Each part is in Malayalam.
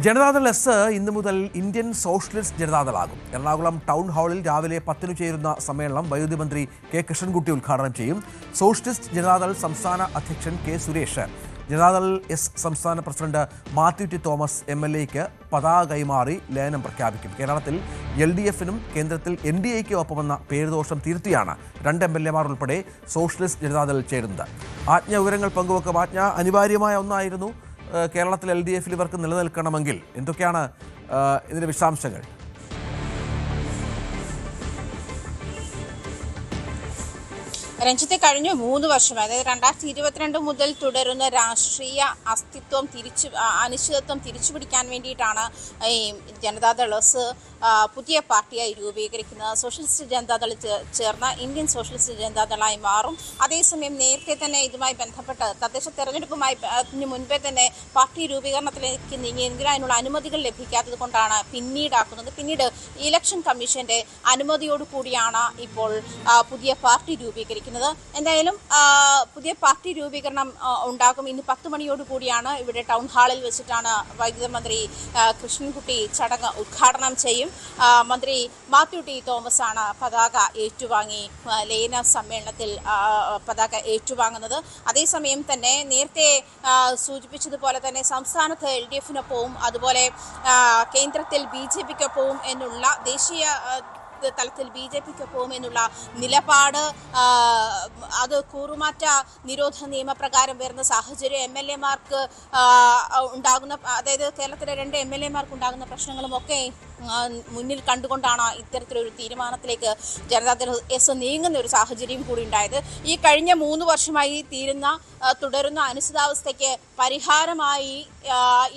ജനതാദൾ എസ് ഇന്നു മുതൽ ഇന്ത്യൻ സോഷ്യലിസ്റ്റ് ജനതാദളാകും. എറണാകുളം ടൗൺ ഹാളിൽ രാവിലെ 10 ചേരുന്ന സമ്മേളനം വൈദ്യുതി മന്ത്രി കെ കൃഷ്ണൻകുട്ടി ഉദ്ഘാടനം ചെയ്യും. സോഷ്യലിസ്റ്റ് ജനതാദൾ സംസ്ഥാന അധ്യക്ഷൻ കെ സുരേഷ്, ജനതാദൾ എസ് സംസ്ഥാന പ്രസിഡന്റ് മാത്യു ടി തോമസ് MLAയ്ക്ക് പതാക കൈമാറി ലയനം പ്രഖ്യാപിക്കും. കേരളത്തിൽ LDFനും കേന്ദ്രത്തിൽ NDAയ്ക്കും ഒപ്പമെന്ന പേരുദോഷം തിരുത്തിയാണ് 2 MLAമാർ ഉൾപ്പെടെ സോഷ്യലിസ്റ്റ് ജനതാദൾ ചേരുന്നത്. ആജ്ഞ വിവരങ്ങൾ പങ്കുവെക്കും. ആജ്ഞ അനിവാര്യമായ ഒന്നായിരുന്നു. കേരളത്തിൽ LDFൽ ഇവർക്ക് നിലനിൽക്കണമെങ്കിൽ എന്തൊക്കെയാണ് ഇതിന്റെ വിശദാംശങ്ങൾ? രഞ്ജിത്തെ കഴിഞ്ഞ 3 വർഷം, അതായത് 2022 മുതൽ തുടരുന്ന രാഷ്ട്രീയ അസ്തിത്വം അനിശ്ചിതത്വം തിരിച്ചുപിടിക്കാൻ വേണ്ടിയിട്ടാണ് ഈ ജനതാദൾ എസ് പുതിയ പാർട്ടിയായി രൂപീകരിക്കുന്നത്. സോഷ്യലിസ്റ്റ് ജനതാദൾ ചേർന്ന ഇന്ത്യൻ സോഷ്യലിസ്റ്റ് ജനതാദളായി മാറും. അതേസമയം നേരത്തെ തന്നെ ഇതുമായി ബന്ധപ്പെട്ട് തദ്ദേശ തെരഞ്ഞെടുപ്പുമായി മുൻപേ തന്നെ പാർട്ടി രൂപീകരണത്തിലേക്ക് നീങ്ങിയെങ്കിലും അതിനുള്ള അനുമതികൾ ലഭിക്കാത്തത് കൊണ്ടാണ് പിന്നീട് ഇലക്ഷൻ കമ്മീഷന്റെ അനുമതിയോടുകൂടിയാണ് ഇപ്പോൾ പുതിയ പാർട്ടി രൂപീകരിക്കുന്നത്. എന്തായാലും പുതിയ പാർട്ടി രൂപീകരണം ഉണ്ടാകും. ഇന്ന് 10 മണിയോടുകൂടിയാണ് ഇവിടെ ടൗൺ ഹാളിൽ വെച്ചിട്ടാണ് വൈദ്യുതി മന്ത്രി കൃഷ്ണൻകുട്ടി ചടങ്ങ് ഉദ്ഘാടനം ചെയ്യും. മന്ത്രി മാത്യു ടി തോമസ് ആണ് പതാക ഏറ്റുവാങ്ങി ലയന സമ്മേളനത്തിൽ പതാക ഏറ്റുവാങ്ങുന്നത്. അതേസമയം തന്നെ നേരത്തെ സൂചിപ്പിച്ചതുപോലെ തന്നെ സംസ്ഥാനത്ത് LDFനൊപ്പവും അതുപോലെ കേന്ദ്രത്തിൽ BJPക്കൊപ്പവും എന്നുള്ള ദേശീയ തലത്തിൽ BJPക്കൊപ്പവും എന്നുള്ള നിലപാട് അത് കൂറുമാറ്റ നിരോധ നിയമപ്രകാരം വരുന്ന സാഹചര്യം MLAമാർക്ക് ഉണ്ടാകുന്ന, അതായത് കേരളത്തിലെ 2 MLAമാർക്ക് ഉണ്ടാകുന്ന പ്രശ്നങ്ങളുമൊക്കെ മുന്നിൽ കണ്ടുകൊണ്ടാണ് ഇത്തരത്തിലൊരു തീരുമാനത്തിലേക്ക് ജനതാദൾ എസ് നീങ്ങുന്ന ഒരു സാഹചര്യം കൂടി ഉണ്ടായത്. ഈ കഴിഞ്ഞ 3 വർഷമായി തുടരുന്ന അനിശ്ചിതാവസ്ഥയ്ക്ക് പരിഹാരമായി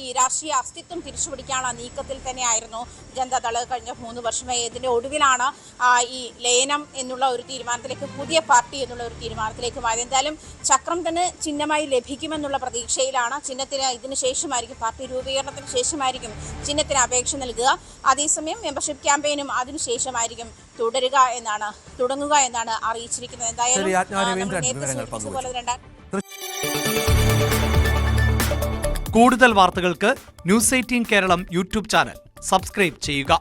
ഈ രാഷ്ട്രീയ അസ്തിത്വം തിരിച്ചുപിടിക്കാനുള്ള നീക്കത്തിൽ തന്നെയായിരുന്നു ജനതാദൾ കഴിഞ്ഞ 3 വർഷമായി. ഇതിൻ്റെ ഒടുവിലാണ് ഈ ലയനം എന്നുള്ള ഒരു തീരുമാനത്തിലേക്ക്, പുതിയ പാർട്ടി എന്നുള്ള ഒരു തീരുമാനത്തിലേക്ക് മാറി. എന്തായാലും ചക്രം തന്നെ ചിഹ്നമായി ലഭിക്കുമെന്നുള്ള പ്രതീക്ഷയിലാണ്. ചിഹ്നത്തിന് ഇതിന് ശേഷമായിരിക്കും, പാർട്ടി രൂപീകരണത്തിന് ശേഷമായിരിക്കും ചിഹ്നത്തിന് അപേക്ഷ നൽകുക. അതേസമയം മെമ്പർഷിപ്പ് ക്യാമ്പയിനും അതിനുശേഷമായിരിക്കും തുടങ്ങുക എന്നാണ് അറിയിച്ചിരിക്കുന്നത്. എന്തായാലും കൂടുതൽ വാർത്തകൾക്ക് News 18 Keralam YouTube channel subscribe ചെയ്യുക.